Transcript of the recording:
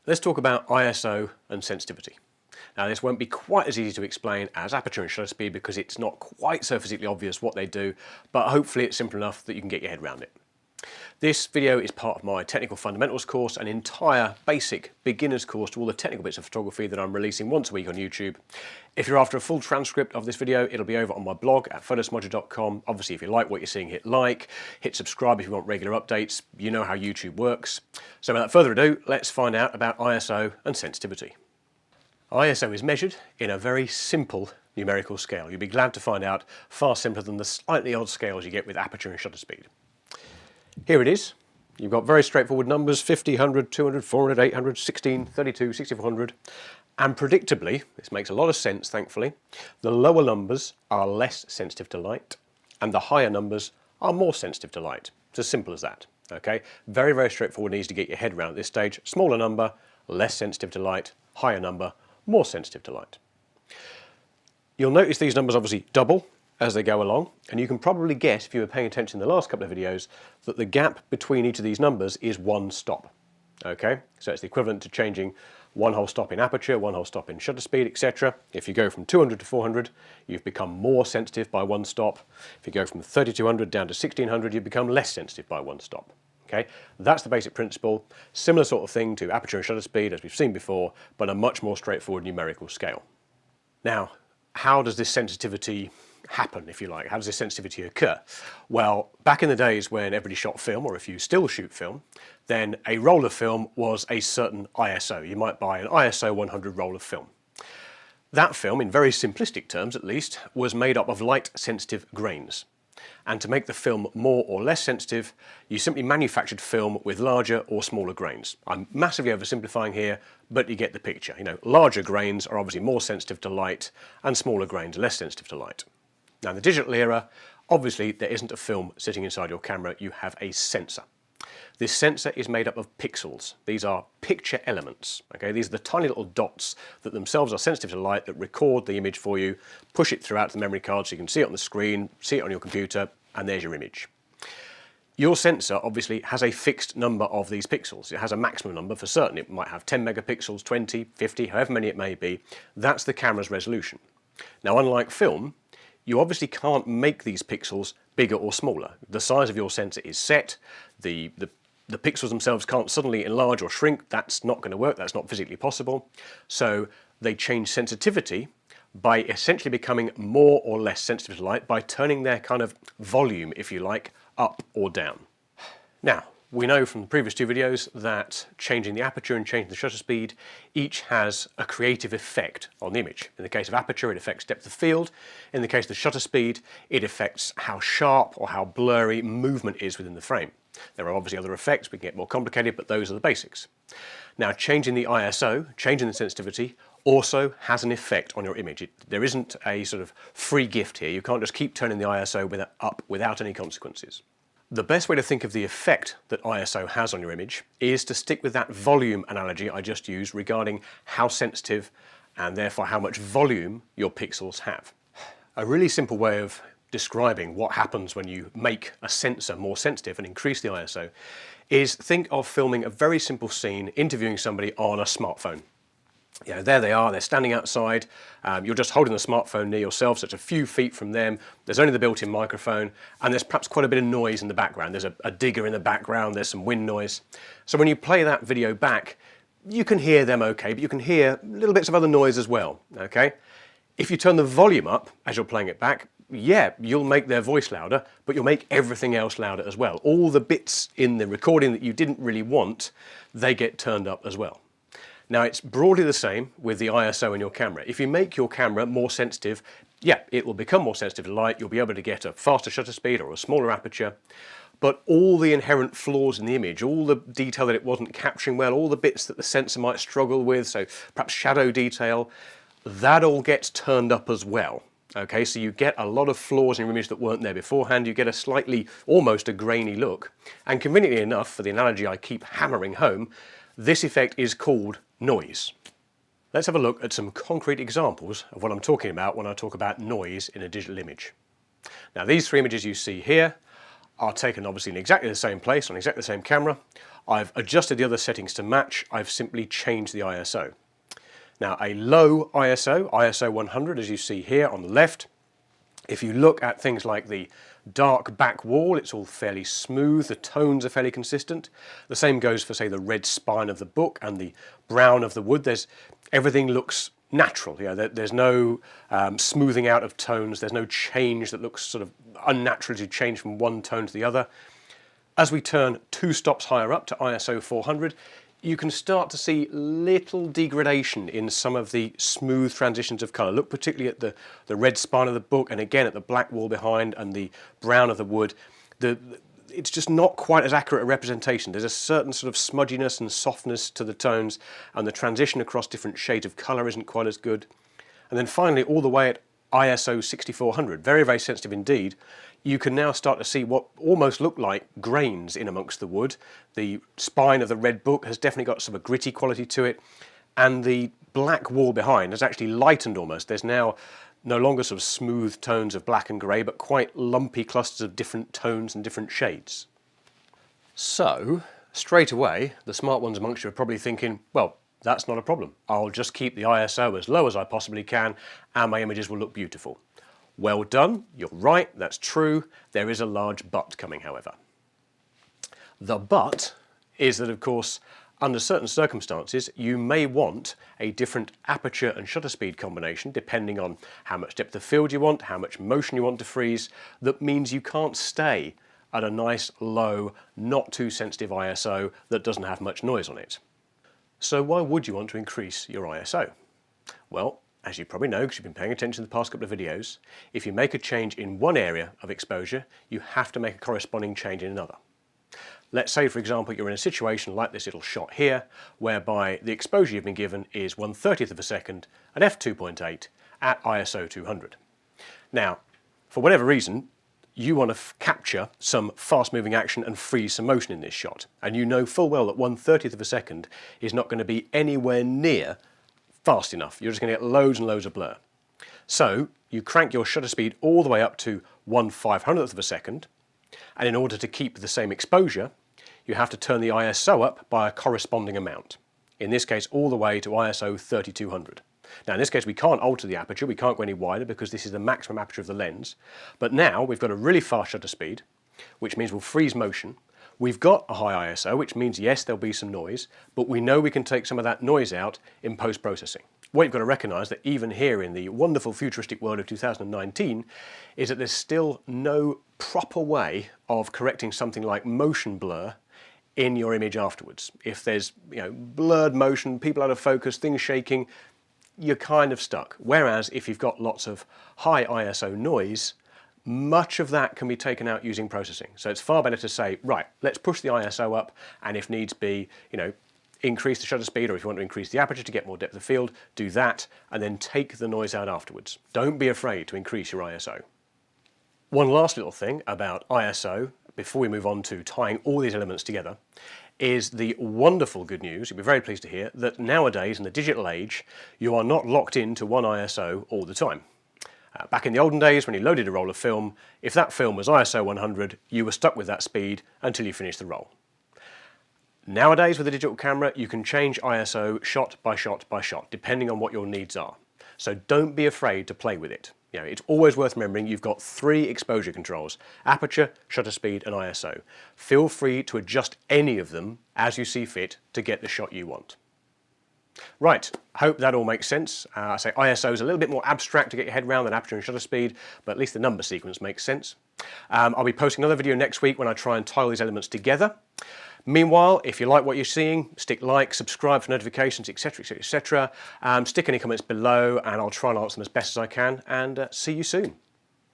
Let's talk about ISO and sensitivity. Now this won't be quite as easy to explain as aperture and shutter speed because it's not quite so physically obvious what they do, but hopefully it's simple enough that you can get your head around it. This video is part of my Technical Fundamentals course, an entire basic beginner's course to all the technical bits of photography that I'm releasing once a week on YouTube. If you're after a full transcript of this video, it'll be over on my blog at photosmodule.com. Obviously, if you like what you're seeing, hit like, hit subscribe if you want regular updates. You know how YouTube works. So without further ado, let's find out about ISO and sensitivity. ISO is measured in a very simple numerical scale. You'll be glad to find out far simpler than the slightly odd scales you get with aperture and shutter speed. Here it is. You've got very straightforward numbers, 50, 100, 200, 400, 800, 16, 32, 6400. And predictably, this makes a lot of sense thankfully, the lower numbers are less sensitive to light and the higher numbers are more sensitive to light. It's as simple as that. Okay, very, very straightforward and easy to get your head around at this stage. Smaller number, less sensitive to light, higher number, more sensitive to light. You'll notice these numbers obviously double as they go along, and you can probably guess, if you were paying attention in the last couple of videos, that the gap between each of these numbers is one stop. Okay, so it's the equivalent to changing one whole stop in aperture, one whole stop in shutter speed, etc. If you go from 200 to 400, you've become more sensitive by one stop. If you go from 3200 down to 1600, you become less sensitive by one stop. Okay, that's the basic principle. Similar sort of thing to aperture and shutter speed as we've seen before, but a much more straightforward numerical scale. Now, how does this sensitivity happen, if you like? How does this sensitivity occur? Well, back in the days when everybody shot film, or if you still shoot film, then a roll of film was a certain ISO. You might buy an ISO 100 roll of film. That film, in very simplistic terms at least, was made up of light-sensitive grains. And to make the film more or less sensitive, you simply manufactured film with larger or smaller grains. I'm massively oversimplifying here, but you get the picture. You know, larger grains are obviously more sensitive to light, and smaller grains are less sensitive to light. Now in the digital era, obviously there isn't a film sitting inside your camera, you have a sensor. This sensor is made up of pixels. These are picture elements. Okay, these are the tiny little dots that themselves are sensitive to light that record the image for you, push it throughout to the memory card so you can see it on the screen, see it on your computer, and there's your image. Your sensor obviously has a fixed number of these pixels. It has a maximum number for certain. It might have 10 megapixels, 20, 50, however many it may be. That's the camera's resolution. Now unlike film, you obviously can't make these pixels bigger or smaller. The size of your sensor is set. The pixels themselves can't suddenly enlarge or shrink. That's not going to work. That's not physically possible. So they change sensitivity by essentially becoming more or less sensitive to light by turning their kind of volume, if you like, up or down. Now, we know from the previous two videos that changing the aperture and changing the shutter speed each has a creative effect on the image. In the case of aperture, it affects depth of field. In the case of the shutter speed, it affects how sharp or how blurry movement is within the frame. There are obviously other effects, we can get more complicated, but those are the basics. Now, changing the ISO, changing the sensitivity, also has an effect on your image. There isn't a sort of free gift here. You can't just keep turning the ISO up without any consequences. The best way to think of the effect that ISO has on your image is to stick with that volume analogy I just used regarding how sensitive and therefore how much volume your pixels have. A really simple way of describing what happens when you make a sensor more sensitive and increase the ISO is think of filming a very simple scene, interviewing somebody on a smartphone. You know, there they are, they're standing outside, you're just holding the smartphone near yourself, so it's a few feet from them, there's only the built-in microphone, and there's perhaps quite a bit of noise in the background. There's a digger in the background, there's some wind noise. So when you play that video back, you can hear them okay, but you can hear little bits of other noise as well, okay? If you turn the volume up as you're playing it back, yeah, you'll make their voice louder, but you'll make everything else louder as well. All the bits in the recording that you didn't really want, they get turned up as well. Now it's broadly the same with the ISO in your camera. If you make your camera more sensitive, yeah, it will become more sensitive to light, you'll be able to get a faster shutter speed or a smaller aperture, but all the inherent flaws in the image, all the detail that it wasn't capturing well, all the bits that the sensor might struggle with, so perhaps shadow detail, that all gets turned up as well. Okay, so you get a lot of flaws in your image that weren't there beforehand, you get a slightly, almost a grainy look, and conveniently enough, for the analogy I keep hammering home, this effect is called noise. Let's have a look at some concrete examples of what I'm talking about when I talk about noise in a digital image. Now these three images you see here are taken obviously in exactly the same place on exactly the same camera. I've adjusted the other settings to match. I've simply changed the ISO. Now a low ISO, ISO 100 as you see here on the left, if you look at things like the dark back wall, it's all fairly smooth, the tones are fairly consistent. The same goes for, say, the red spine of the book and the brown of the wood. Everything looks natural. There's no smoothing out of tones, there's no change that looks sort of unnatural as you change from one tone to the other. As we turn 2 stops higher up to ISO 400, you can start to see little degradation in some of the smooth transitions of colour. Look particularly at the red spine of the book, and again at the black wall behind and the brown of the wood. It's just not quite as accurate a representation. There's a certain sort of smudginess and softness to the tones, and the transition across different shades of colour isn't quite as good. And then finally, all the way at ISO 6400, very, very sensitive indeed, you can now start to see what almost look like grains in amongst the wood. The spine of the red book has definitely got some of a gritty quality to it, and the black wall behind has actually lightened almost. There's now no longer sort of smooth tones of black and grey, but quite lumpy clusters of different tones and different shades. So, straight away, the smart ones amongst you are probably thinking, well, that's not a problem. I'll just keep the ISO as low as I possibly can, and my images will look beautiful. Well done, you're right, that's true. There is a large but coming, however. The but is that, of course, under certain circumstances, you may want a different aperture and shutter speed combination depending on how much depth of field you want, how much motion you want to freeze. That means you can't stay at a nice, low, not too sensitive ISO that doesn't have much noise on it. So why would you want to increase your ISO? Well, as you probably know, because you've been paying attention to the past couple of videos, if you make a change in one area of exposure, you have to make a corresponding change in another. Let's say, for example, you're in a situation like this little shot here, whereby the exposure you've been given is 1/30th of a second at f2.8 at ISO 200. Now, for whatever reason, you want to capture some fast-moving action and freeze some motion in this shot, and you know full well that 1/30th of a second is not going to be anywhere near fast enough. You're just going to get loads and loads of blur. So you crank your shutter speed all the way up to 1/500th of a second, and in order to keep the same exposure, you have to turn the ISO up by a corresponding amount. In this case, all the way to ISO 3200. Now in this case we can't alter the aperture, we can't go any wider because this is the maximum aperture of the lens, but now we've got a really fast shutter speed, which means we'll freeze motion. We've got a high ISO, which means yes, there'll be some noise, but we know we can take some of that noise out in post-processing. What you've got to recognise that even here in the wonderful futuristic world of 2019 is that there's still no proper way of correcting something like motion blur in your image afterwards. If there's blurred motion, people out of focus, things shaking, you're kind of stuck. Whereas if you've got lots of high ISO noise, much of that can be taken out using processing. So it's far better to say, right, let's push the ISO up, and if needs be, increase the shutter speed, or if you want to increase the aperture to get more depth of field, do that, and then take the noise out afterwards. Don't be afraid to increase your ISO. One last little thing about ISO, before we move on to tying all these elements together, is the wonderful good news, you'll be very pleased to hear, that nowadays in the digital age, you are not locked into one ISO all the time. Back in the olden days, when you loaded a roll of film, if that film was ISO 100, you were stuck with that speed until you finished the roll. Nowadays, with a digital camera, you can change ISO shot by shot by shot, depending on what your needs are. So don't be afraid to play with it. It's always worth remembering you've got 3 exposure controls: aperture, shutter speed, and ISO. Feel free to adjust any of them as you see fit to get the shot you want. Right, hope that all makes sense. I say ISO is a little bit more abstract to get your head around than aperture and shutter speed, but at least the number sequence makes sense. I'll be posting another video next week when I try and tie all these elements together. Meanwhile, if you like what you're seeing, stick like, subscribe for notifications, etc, etc, etc. Stick any comments below and I'll try and answer them as best as I can, and see you soon.